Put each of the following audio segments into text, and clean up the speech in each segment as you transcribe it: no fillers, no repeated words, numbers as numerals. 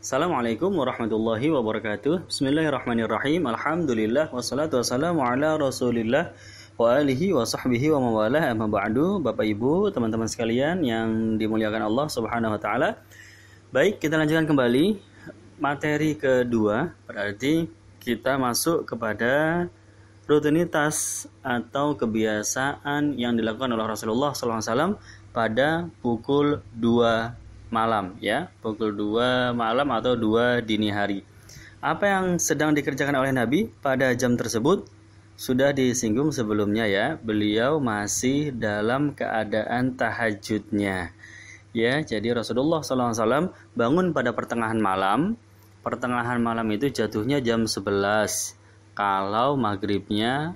Assalamualaikum warahmatullahi wabarakatuh. Bismillahirrahmanirrahim. Alhamdulillah wassalatu wassalamu ala Rasulillah wa alihi wa sahbihi wa mawalah. Amma ba'du. Bapak Ibu, teman-teman sekalian yang dimuliakan Allah Subhanahu wa taala. Baik, kita lanjutkan kembali materi kedua, berarti kita masuk kepada rutinitas atau kebiasaan yang dilakukan oleh Rasulullah SAW pada pukul 2 malam, ya, pukul 2 malam atau 2 dini hari. Apa yang sedang dikerjakan oleh Nabi pada jam tersebut sudah disinggung sebelumnya, ya. Beliau masih dalam keadaan tahajudnya, ya. Jadi Rasulullah SAW bangun pada pertengahan malam. Pertengahan malam itu jatuhnya jam 11. Kalau maghribnya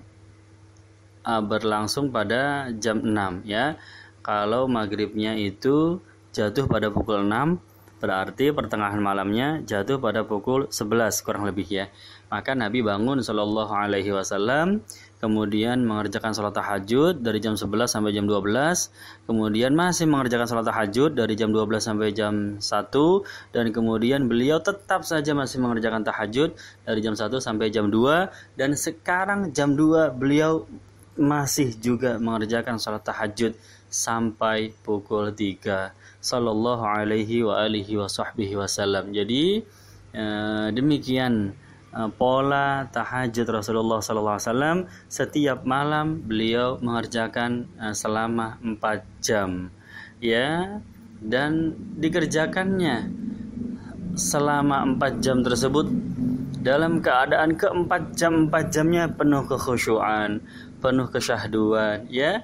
berlangsung pada jam 6, ya. Kalau maghribnya itu jatuh pada pukul 6, berarti pertengahan malamnya jatuh pada pukul 11 kurang lebih, ya. Maka Nabi bangun Shallallahu Alaihi Wasallam, kemudian mengerjakan sholat tahajud dari jam 11 sampai jam 12, kemudian masih mengerjakan sholat tahajud dari jam 12 sampai jam 1, dan kemudian beliau tetap saja masih mengerjakan tahajud dari jam 1 sampai jam 2, dan sekarang jam 2 beliau masih juga mengerjakan sholat tahajud sampai pukul 3 sallallahu alaihi wa alihi wa sahbihi wasallam. Jadi demikian pola tahajud Rasulullah sallallahu alaihi wasallam. Setiap malam beliau mengerjakan selama 4 jam, ya, dan dikerjakannya selama 4 jam tersebut dalam keadaan ke-4 jam 4 jamnya penuh kekhusyuan, penuh kesyahduan, ya.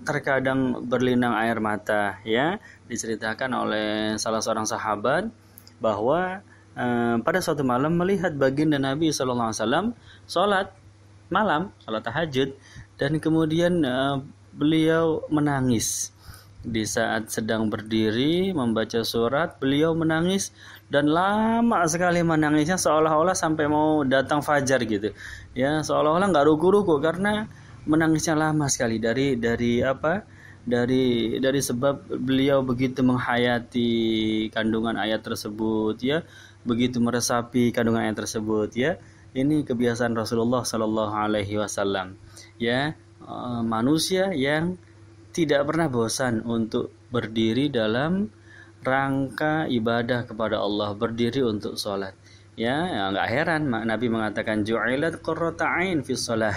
Terkadang berlinang air mata, ya. Diceritakan oleh salah seorang sahabat bahwa pada suatu malam melihat baginda Nabi SAW sholat malam, sholat tahajud, dan kemudian beliau menangis. Di saat sedang berdiri membaca surat, beliau menangis, dan lama sekali menangisnya, seolah-olah sampai mau datang fajar gitu, ya, seolah-olah nggak ruku-ruku karena menangisnya lama sekali dari sebab beliau begitu menghayati kandungan ayat tersebut, ya, begitu meresapi kandungan ayat tersebut, ya. Ini kebiasaan Rasulullah Sallallahu Alaihi Wasallam, ya. Manusia yang tidak pernah bosan untuk berdiri dalam rangka ibadah kepada Allah, berdiri untuk sholat, ya. Nggak heran Nabi mengatakan ju'ilat qurrata 'ain fi shalah,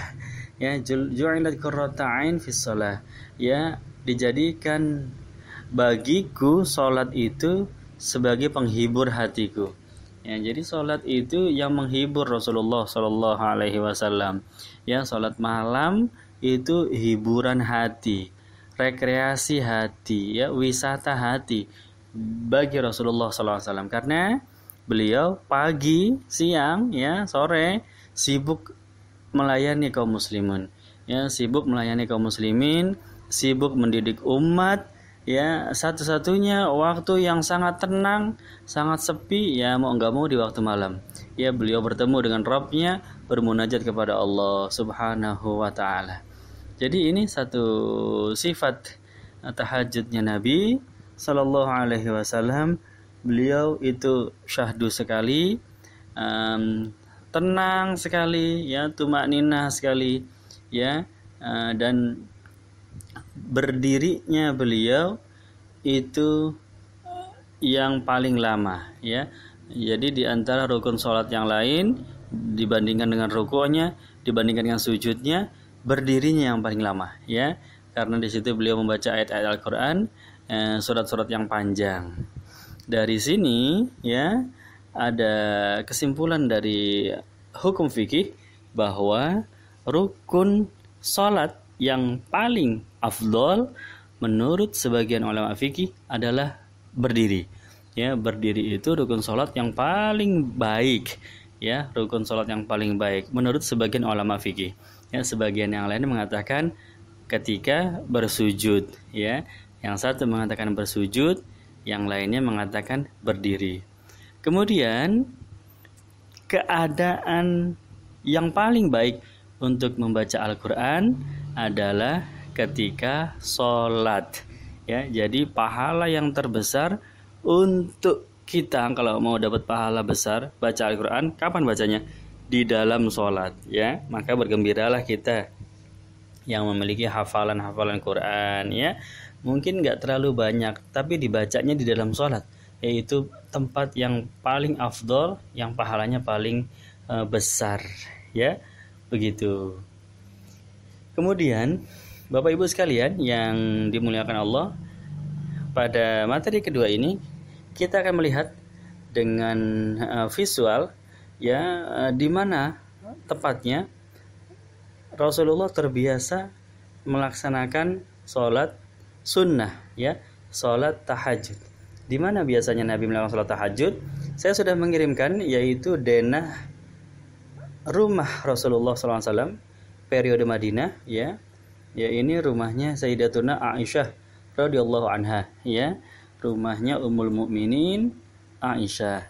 ya, ju'ilat qurrata 'ain fi shalah, ya, dijadikan bagiku sholat itu sebagai penghibur hatiku, ya. Jadi sholat itu yang menghibur Rasulullah Shallallahu Alaihi Wasallam, ya. Sholat malam itu hiburan hati, rekreasi hati, ya, wisata hati bagi Rasulullah SAW, karena beliau pagi, siang, ya, sore sibuk melayani kaum muslimin, ya, sibuk melayani kaum muslimin, sibuk mendidik umat, ya. Satu-satunya waktu yang sangat tenang, sangat sepi, ya, mau nggak mau di waktu malam, ya, beliau bertemu dengan Rabbnya, bermunajat kepada Allah Subhanahu wa taala. Jadi ini satu sifat tahajudnya Nabi Sallallahu Alaihi Wasallam. Beliau itu syahdu sekali, tenang sekali, ya, tumakninah sekali, ya, dan berdirinya beliau itu yang paling lama, ya. Jadi di antara rukun sholat yang lain, dibandingkan dengan rukunya, dibandingkan dengan sujudnya, berdirinya yang paling lama, ya, karena di situ beliau membaca ayat-ayat Al-Quran, surat-surat yang panjang. Dari sini, ya, ada kesimpulan dari hukum fikih bahwa rukun salat yang paling afdol menurut sebagian ulama fikih adalah berdiri, ya. Berdiri itu rukun salat yang paling baik, ya, rukun salat yang paling baik menurut sebagian ulama fikih, ya. Sebagian yang lain mengatakan ketika bersujud, ya. Yang satu mengatakan bersujud, yang lainnya mengatakan berdiri. Kemudian keadaan yang paling baik untuk membaca Al-Quran adalah ketika sholat, ya. Jadi pahala yang terbesar untuk kita kalau mau dapat pahala besar baca Al-Quran, kapan bacanya? Di dalam sholat, ya. Maka bergembiralah kita yang memiliki hafalan-hafalan Quran, ya. Mungkin nggak terlalu banyak, tapi dibacanya di dalam sholat, yaitu tempat yang paling afdol, yang pahalanya paling besar, ya. Begitu. Kemudian, Bapak Ibu sekalian yang dimuliakan Allah, pada materi kedua ini kita akan melihat dengan visual, ya, di mana tepatnya Rasulullah terbiasa melaksanakan sholat sunnah, ya, sholat tahajud. Di mana biasanya Nabi melakukan sholat tahajud? Saya sudah mengirimkan, yaitu denah rumah Rasulullah SAW periode Madinah, ya. Ya, ini rumahnya Sayyidatuna Aisyah radhiyallahu anha, ya. Rumahnya Ummul Mukminin Aisyah.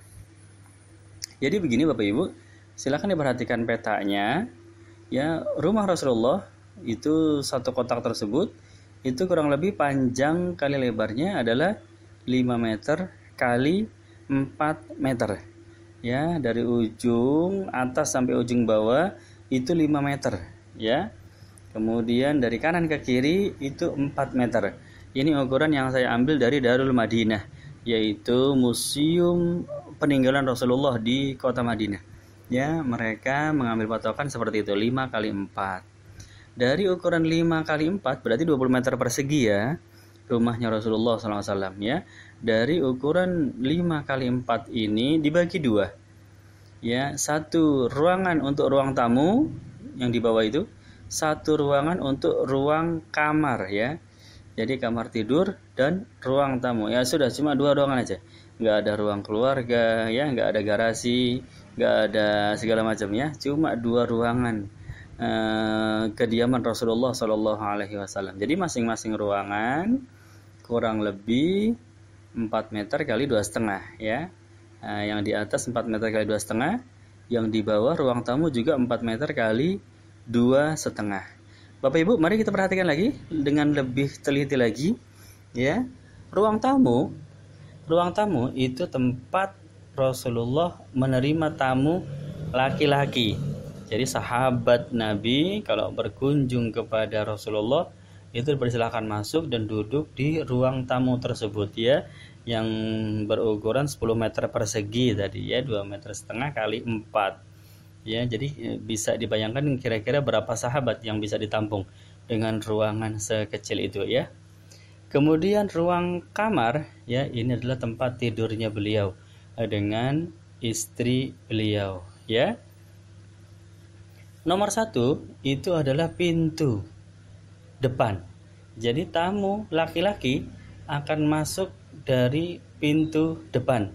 Jadi begini Bapak Ibu, silakan diperhatikan petanya. Ya, rumah Rasulullah itu satu kotak tersebut itu kurang lebih panjang kali lebarnya adalah 5 meter kali 4 meter. Ya, dari ujung atas sampai ujung bawah itu 5 meter, ya. Kemudian dari kanan ke kiri itu 4 meter. Ini ukuran yang saya ambil dari Darul Madinah, yaitu museum peninggalan Rasulullah di kota Madinah. Ya, mereka mengambil patokan seperti itu, 5 kali 4. Dari ukuran 5 kali 4 berarti 20 meter persegi, ya, rumahnya Rasulullah SAW, ya. Dari ukuran 5 kali 4 ini dibagi 2. Ya, satu ruangan untuk ruang tamu yang di bawah itu, satu ruangan untuk ruang kamar, ya. Jadi kamar tidur dan ruang tamu. Ya sudah, cuma 2 ruangan aja. Nggak ada ruang keluarga, ya, nggak ada garasi, nggak ada segala macam, ya. Cuma 2 ruangan kediaman Rasulullah Shallallahu Alaihi Wasallam. Jadi masing-masing ruangan kurang lebih 4 meter kali 2,5, ya. Yang di atas 4 meter kali 2,5, yang di bawah ruang tamu juga 4 meter kali 2,5. Bapak Ibu, mari kita perhatikan lagi dengan lebih teliti lagi, ya. Ruang tamu itu tempat Rasulullah menerima tamu laki-laki. Jadi sahabat Nabi kalau berkunjung kepada Rasulullah itu dipersilakan masuk dan duduk di ruang tamu tersebut, ya, yang berukuran 10 meter persegi tadi, ya, 2,5 meter kali 4. Ya, jadi bisa dibayangkan kira-kira berapa sahabat yang bisa ditampung dengan ruangan sekecil itu, ya. Kemudian ruang kamar, ya, ini adalah tempat tidurnya beliau dengan istri beliau, ya. Nomor 1 itu adalah pintu depan. Jadi tamu laki-laki akan masuk dari pintu depan,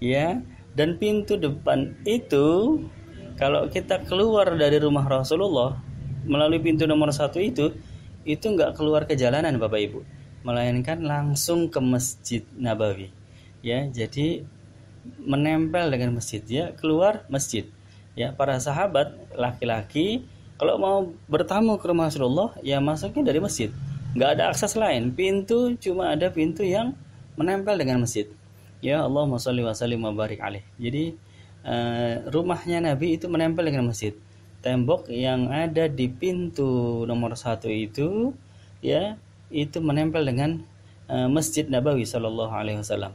ya. Dan pintu depan itu kalau kita keluar dari rumah Rasulullah melalui pintu nomor 1 itu nggak keluar ke jalanan Bapak Ibu, melainkan langsung ke Masjid Nabawi, ya. Jadi menempel dengan masjid, ya, keluar masjid, ya. Para sahabat laki-laki kalau mau bertamu ke rumah Rasulullah, ya, masuknya dari masjid, nggak ada akses lain, pintu cuma ada pintu yang menempel dengan masjid, ya. Allahumma sholli wa sallim wa barik alaih. Jadi rumahnya Nabi itu menempel dengan masjid. Tembok yang ada di pintu nomor 1 itu, ya, itu menempel dengan Masjid Nabawi Sallallahu Alaihi Wasallam.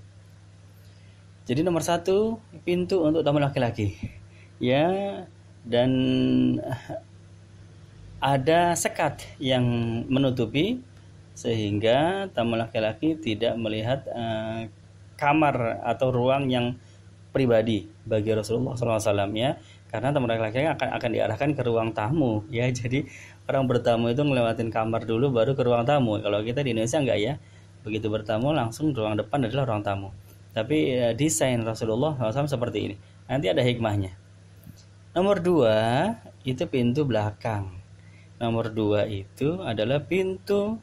Jadi nomor 1 pintu untuk tamu laki-laki, ya, dan ada sekat yang menutupi sehingga tamu laki-laki tidak melihat kamar atau ruang yang pribadi bagi Rasulullah SAW, ya, karena tamu laki-laki akan diarahkan ke ruang tamu, ya. Jadi orang bertamu itu ngelewatin kamar dulu baru ke ruang tamu. Kalau kita di Indonesia enggak, ya, begitu bertamu langsung ruang depan adalah ruang tamu. Tapi desain Rasulullah SAW seperti ini. Nanti ada hikmahnya. Nomor 2 itu pintu belakang. Nomor 2 itu adalah pintu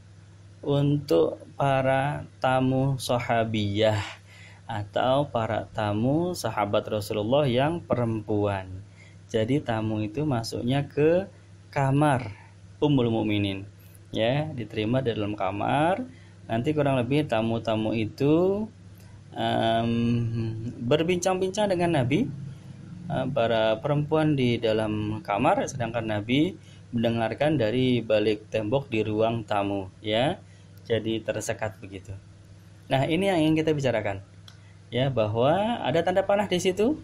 untuk para tamu sahabiyah atau para tamu sahabat Rasulullah yang perempuan. Jadi tamu itu masuknya ke kamar Ummul Mukminin, ya, diterima di dalam kamar. Nanti kurang lebih tamu-tamu itu berbincang-bincang dengan Nabi, para perempuan di dalam kamar, sedangkan Nabi mendengarkan dari balik tembok di ruang tamu, ya. Jadi tersekat begitu. Nah, ini yang ingin kita bicarakan, ya, bahwa ada tanda panah di situ.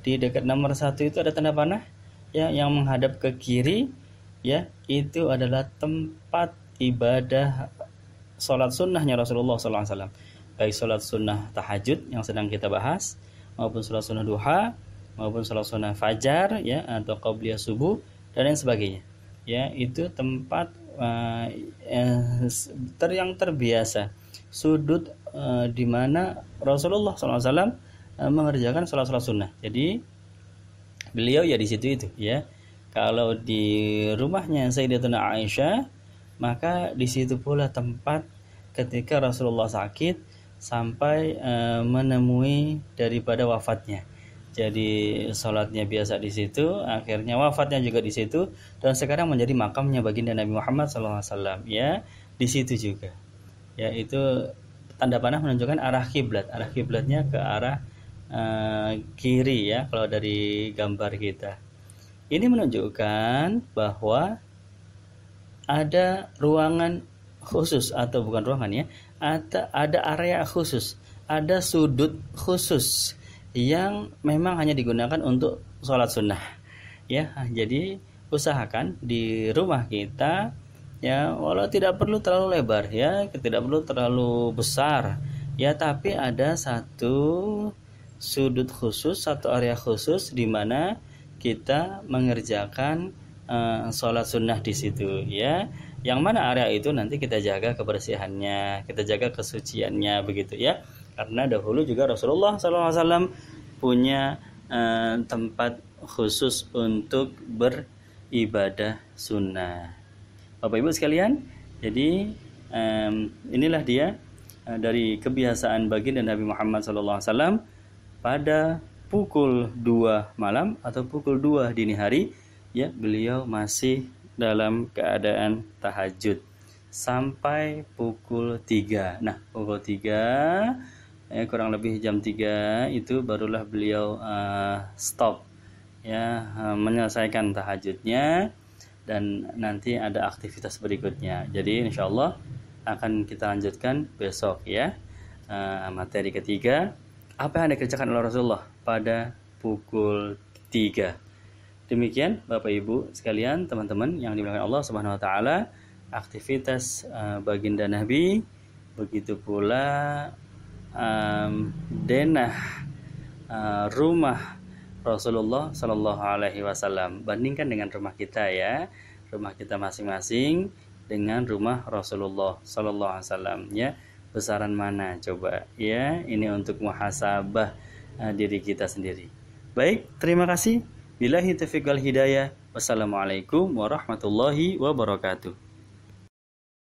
Di dekat nomor 1 itu ada tanda panah, ya, yang menghadap ke kiri, ya, itu adalah tempat ibadah sholat sunnahnya Rasulullah SAW, baik sholat sunnah tahajud yang sedang kita bahas, maupun sholat sunnah duha, maupun sholat sunnah fajar, ya, atau qabliyah subuh dan lain sebagainya, ya. Itu tempat yang terbiasa, sudut di mana Rasulullah SAW mengerjakan sholat sunnah. Jadi beliau ya di situ itu, ya. Kalau di rumahnya Sayyidatuna Aisyah, maka di situ pula tempat ketika Rasulullah sakit sampai menemui daripada wafatnya. Jadi sholatnya biasa di situ, akhirnya wafatnya juga di situ, dan sekarang menjadi makamnya baginda Nabi Muhammad SAW, ya, di situ juga. Ya, itu tanda panah menunjukkan arah kiblat. Arah kiblatnya ke arah kiri, ya, kalau dari gambar kita. Ini menunjukkan bahwa ada ruangan khusus, atau bukan ruangan, ya, ada area khusus, ada sudut khusus yang memang hanya digunakan untuk sholat sunnah, ya. Jadi usahakan di rumah kita, ya, walau tidak perlu terlalu lebar, ya, tidak perlu terlalu besar, ya, tapi ada satu sudut khusus, satu area khusus di mana kita mengerjakan sholat sunnah di situ, ya. Yang mana area itu nanti kita jaga kebersihannya, kita jaga kesuciannya, begitu, ya. Karena dahulu juga Rasulullah SAW punya tempat khusus untuk beribadah sunnah. Bapak Ibu sekalian, jadi inilah dia dari kebiasaan baginda Nabi Muhammad SAW pada pukul 2 malam atau pukul 2 dini hari, ya, beliau masih dalam keadaan tahajud sampai pukul 3. Nah, pukul 3, kurang lebih jam 3 itu barulah beliau stop, ya, menyelesaikan tahajudnya, dan nanti ada aktivitas berikutnya. Jadi insya Allah akan kita lanjutkan besok, ya, materi ketiga, apa yang dikerjakan oleh Rasulullah pada pukul 3. Demikian Bapak Ibu sekalian, teman-teman yang dimuliakan Allah Subhanahu wa taala, aktivitas baginda Nabi, begitu pula denah rumah Rasulullah Sallallahu Alaihi Wasallam. Bandingkan dengan rumah kita, ya, rumah kita masing-masing dengan rumah Rasulullah Sallallahu Alaihi Wasallam, ya. Besaran mana coba, ya? Ini untuk muhasabah diri kita sendiri. Baik, terima kasih. Billahi taufiq wal hidayah. Wassalamualaikum warahmatullahi wabarakatuh.